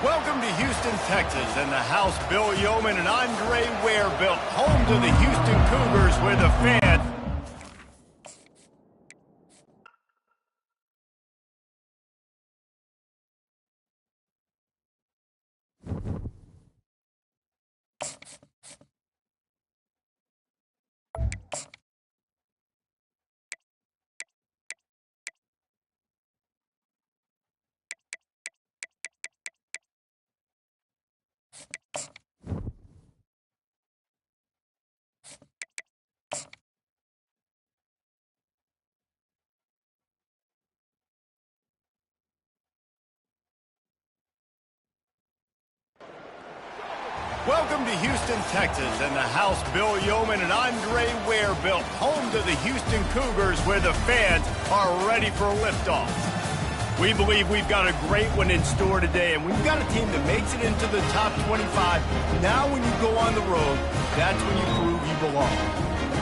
Welcome to Houston, Texas, and the house Bill Yeoman and Andre Ware built, home to the Houston Cougars, where the fans... Welcome to Houston, Texas, and the house Bill Yeoman and Andre Ware built, home to the Houston Cougars, where the fans are ready for a liftoff. We believe we've got a great one in store today, and we've got a team that makes it into the top 25. Now when you go on the road, that's when you prove you belong.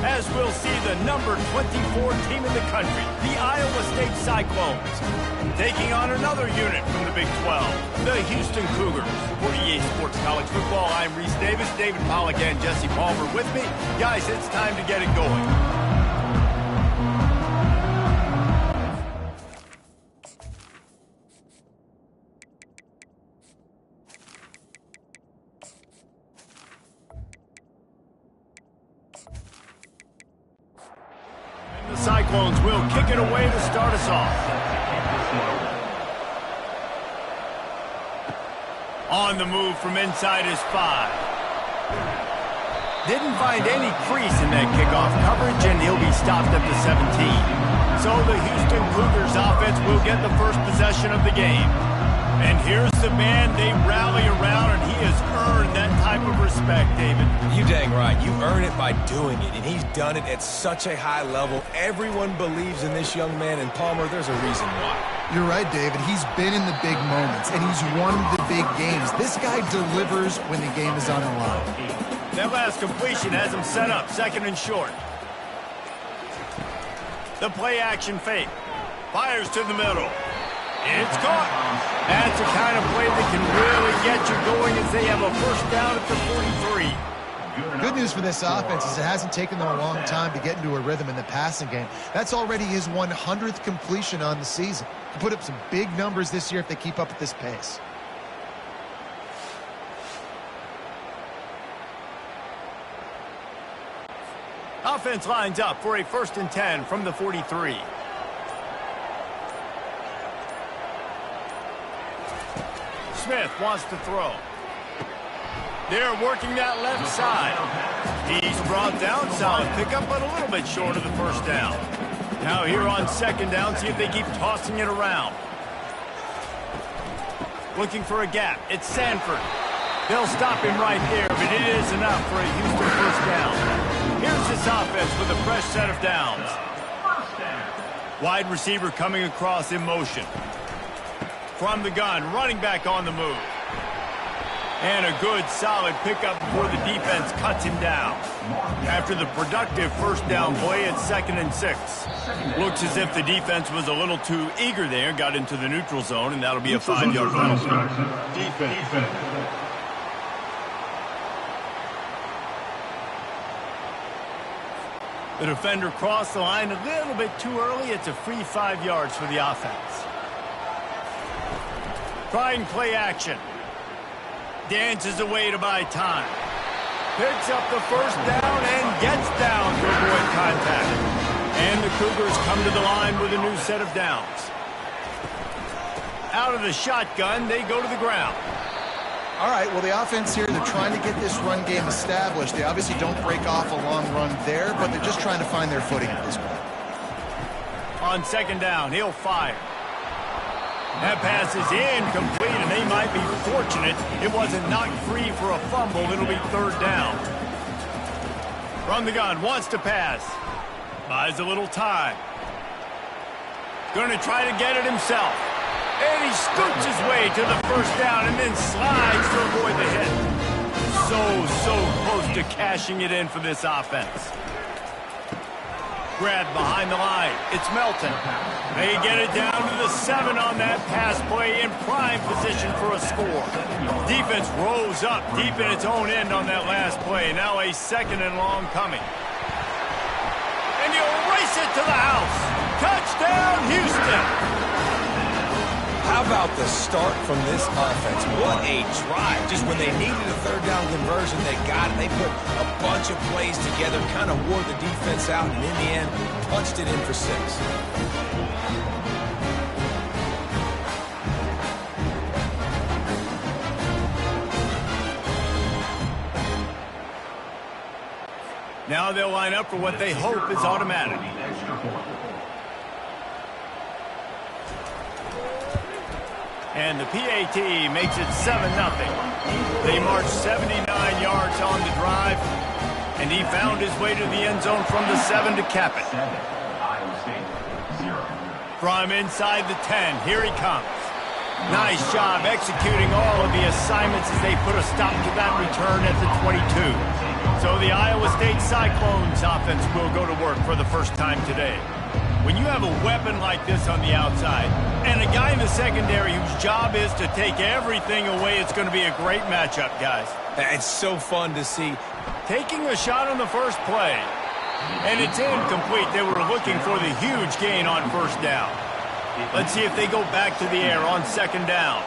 As we'll see the number 24 team in the country, the Iowa State Cyclones, taking on another unit from the Big 12, the Houston Cougars. For EA Sports College Football, I'm Reese Davis, David Pollack, and Jesse Palmer with me. Guys, it's time to get it going. The Cyclones will kick it away to start us off. On the move from inside his 5. Didn't find any crease in that kickoff coverage, and he'll be stopped at the 17. So the Houston Cougars offense will get the first possession of the game. And here's the man they rally around, and he has earned that type of respect, David. You dang right. You earn it by doing it, and he's done it at such a high level. Everyone believes in this young man, and Palmer, there's a reason why. You're right, David. He's been in the big moments, and he's won the big games. This guy delivers when the game is on the line. That last completion has him set up, second and short. The play-action fake. Fires to the middle. It's caught. That's the kind of play that can really get you going as they have a first down at the 43. Good news for this offense is it hasn't taken them a long time to get into a rhythm in the passing game. That's already his 100th completion on the season. Can put up some big numbers this year if they keep up at this pace. Offense lines up for a 1st and 10 from the 43. Smith wants to throw. They're working that left side. He's brought down, solid pickup, but a little bit short of the first down. Now here on 2nd down, see if they keep tossing it around. Looking for a gap. It's Sanford. They'll stop him right there, but it is enough for a Houston first down. Here's this offense with a fresh set of downs. Wide receiver coming across in motion. From the gun, running back on the move. And a good, solid pickup before the defense cuts him down. After the productive first down play, it's 2nd and 6. Looks as if the defense was a little too eager there, got into the neutral zone, and that'll be a 5-yard penalty. Defense. The defender crossed the line a little bit too early. It's a free 5 yards for the offense. Trying play action. Dances away to buy time. Picks up the first down and gets down to avoid contact. And the Cougars come to the line with a new set of downs. Out of the shotgun, they go to the ground. All right, well, the offense here, they're trying to get this run game established. They obviously don't break off a long run there, but they're just trying to find their footing at this point. On 2nd down, he'll fire. That pass is incomplete, and they might be fortunate it wasn't knocked free for a fumble. It'll be 3rd down. From the gun, wants to pass. Buys a little time. Going to try to get it himself. And he scoots his way to the first down and then slides to avoid the hit. So close to cashing it in for this offense. grab behind the line. It's Melton. They get it down to the 7 on that pass play in prime position for a score. Defense rose up deep in its own end on that last play. Now a 2nd and long coming. And you'll race it to the house. Touchdown, Houston. How about the start from this offense? What a drive. Just when they needed a 3rd down conversion, they got it. They put a bunch of plays together, kind of wore the defense out, and in the end, punched it in for 6. Now they'll line up for what they hope is automatic. And the PAT makes it 7-0. They marched 79 yards on the drive, and he found his way to the end zone from the 7 to cap it. From inside the 10, here he comes. Nice job executing all of the assignments as they put a stop to that return at the 22. So the Iowa State Cyclones offense will go to work for the first time today. When you have a weapon like this on the outside and a guy in the secondary whose job is to take everything away, it's going to be a great matchup, guys. It's so fun to see. Taking a shot on the first play, and it's incomplete. They were looking for the huge gain on 1st down. Let's see if they go back to the air on 2nd down.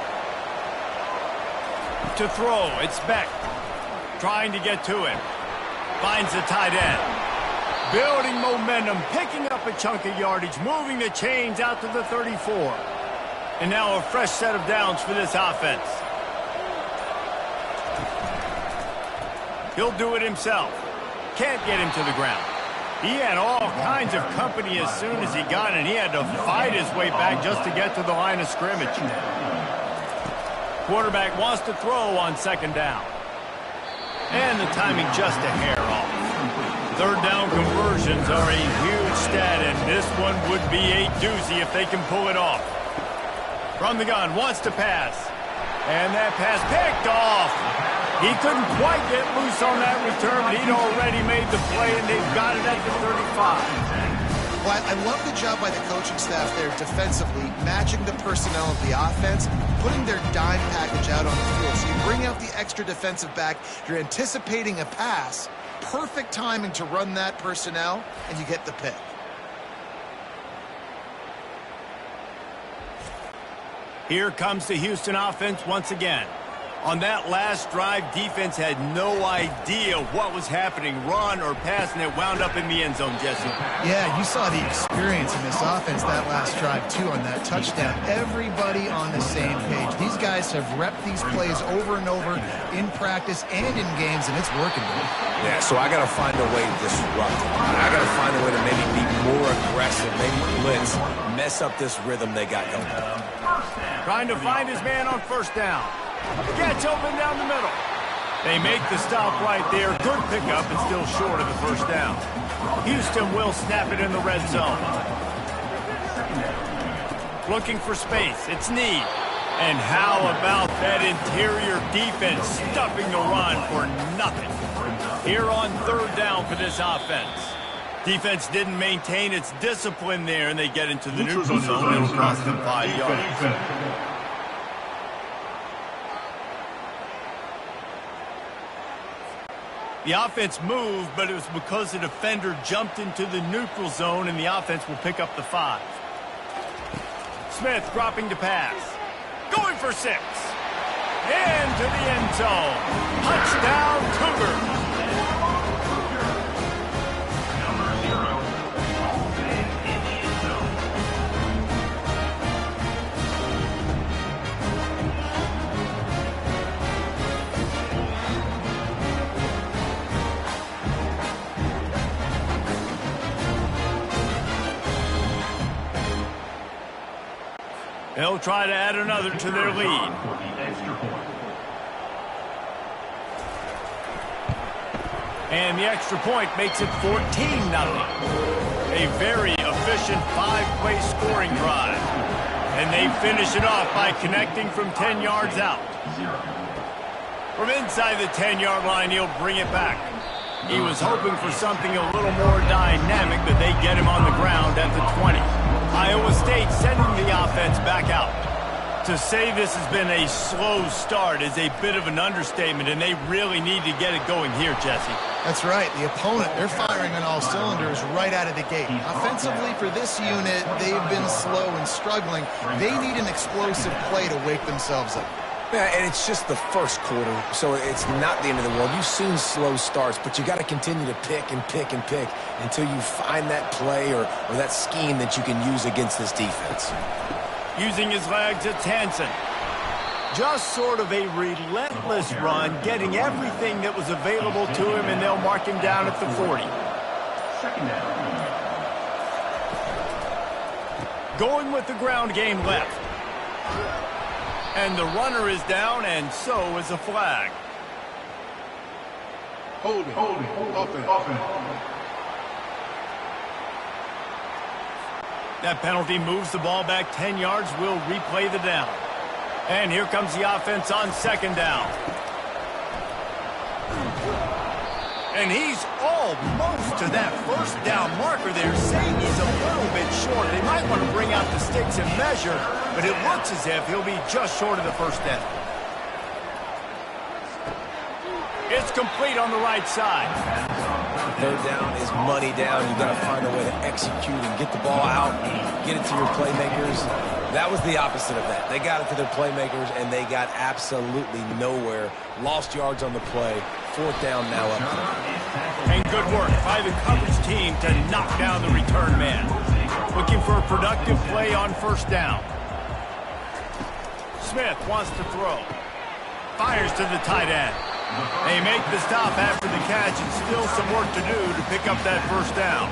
To throw, it's Beck. Trying to get to him. Finds the tight end. Building momentum, picking up a chunk of yardage, moving the chains out to the 34. And now a fresh set of downs for this offense. He'll do it himself. Can't get him to the ground. He had all kinds of company as soon as he got it. He had to fight his way back just to get to the line of scrimmage. Quarterback wants to throw on 2nd down. And the timing just a hair off. 3rd down conversions are a huge stat, and this one would be a doozy if they can pull it off. From the gun, wants to pass. And that pass picked off. He couldn't quite get loose on that return, but he'd already made the play, and they've got it at the 35. Well, I love the job by the coaching staff there defensively, matching the personnel of the offense, putting their dime package out on the field. So you bring out the extra defensive back, you're anticipating a pass, perfect timing to run that personnel, and you get the pick. Here comes the Houston offense once again. On that last drive, defense had no idea what was happening, run or pass, and it wound up in the end zone, Jesse. Yeah, you saw the experience in this offense that last drive, too, on that touchdown. Everybody on the same page. These guys have repped these plays over and over in practice and in games, and it's working. Yeah, so I got to find a way to disrupt. I got to find a way to maybe be more aggressive, maybe blitz, mess up this rhythm they got going. Trying to find his man on 1st down. Gets open down the middle. They make the stop right there. Good pickup, but still short of the 1st down. Houston will snap it in the red zone. Looking for space. It's Need. And how about that interior defense stuffing the run for nothing? Here on 3rd down for this offense. Defense didn't maintain its discipline there, and they get into the neutral zone and cost them 5 yards. The offense moved, but it was because the defender jumped into the neutral zone, and the offense will pick up the 5. Smith dropping to pass. Going for 6. Into the end zone. Touchdown, Cougars. They'll try to add another to their lead. And the extra point makes it 14-0. A very efficient 5-play scoring drive. And they finish it off by connecting from 10 yards out. From inside the 10-yard line, he'll bring it back. He was hoping for something a little more dynamic, but they get him on the ground at the 20. Iowa State sending the offense back out. To say this has been a slow start is a bit of an understatement, and they really need to get it going here, Jesse. That's right. The opponent, they're firing on all cylinders right out of the gate. Offensively, for this unit, they've been slow and struggling. They need an explosive play to wake themselves up. Yeah, and it's just the first quarter, so it's not the end of the world. You've seen slow starts, but you got to continue to pick and pick and pick until you find that play or that scheme that you can use against this defense. Using his legs, it's Hansen. Just sort of a relentless run, getting everything that was available to him, and they'll mark him down at the 40. Second down. Going with the ground game left. And the runner is down, and so is a flag. Holding. Offense. That penalty moves the ball back 10 yards. We'll replay the down. And here comes the offense on second down. And he's almost to that first down marker there, saying he's a little bit short. They might want to bring out the sticks and measure, but it looks as if he'll be just short of the first down. It's complete on the right side. Third down is money down. You got to find a way to execute and get the ball out, get it to your playmakers. That was the opposite of that. They got it to their playmakers, and they got absolutely nowhere. Lost yards on the play. Fourth down now up. And good work by the coverage team to knock down the return man. Looking for a productive play on first down. Smith wants to throw. Fires to the tight end. They make the stop after the catch, and still some work to do to pick up that first down.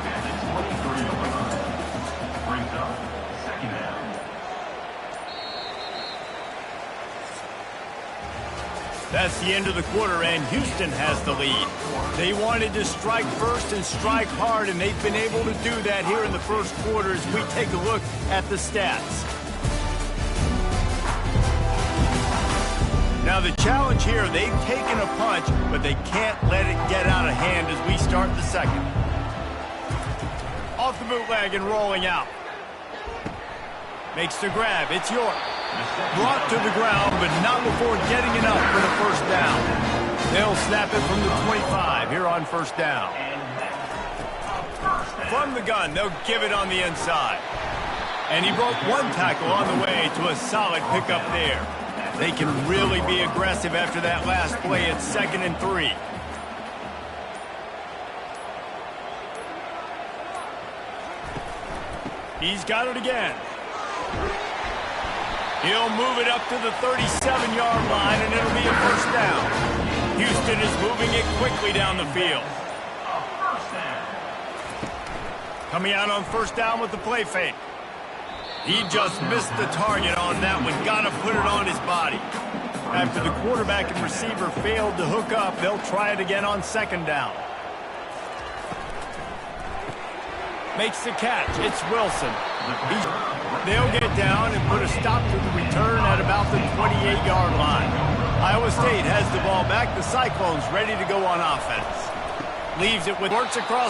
That's the end of the quarter, and Houston has the lead. They wanted to strike first and strike hard, and they've been able to do that here in the first quarter as we take a look at the stats. Now the challenge here, they've taken a punch, but they can't let it get out of hand as we start the second. Off the bootleg and rolling out. Makes the grab, it's York. Brought to the ground, but not before getting enough for the first down. They'll snap it from the 25 here on first down. From the gun, they'll give it on the inside. And he broke one tackle on the way to a solid pickup there. They can really be aggressive after that last play at 2nd and 3. He's got it again. He'll move it up to the 37-yard line, and it'll be a first down. Houston is moving it quickly down the field. Coming out on first down with the play fake. He just missed the target on that one. Got to put it on his body. After the quarterback and receiver failed to hook up, they'll try it again on second down. Makes the catch. It's Wilson. They'll get down and put a stop to the return at about the 28-yard line. Iowa State has the ball back. The Cyclones ready to go on offense. Leaves it with works across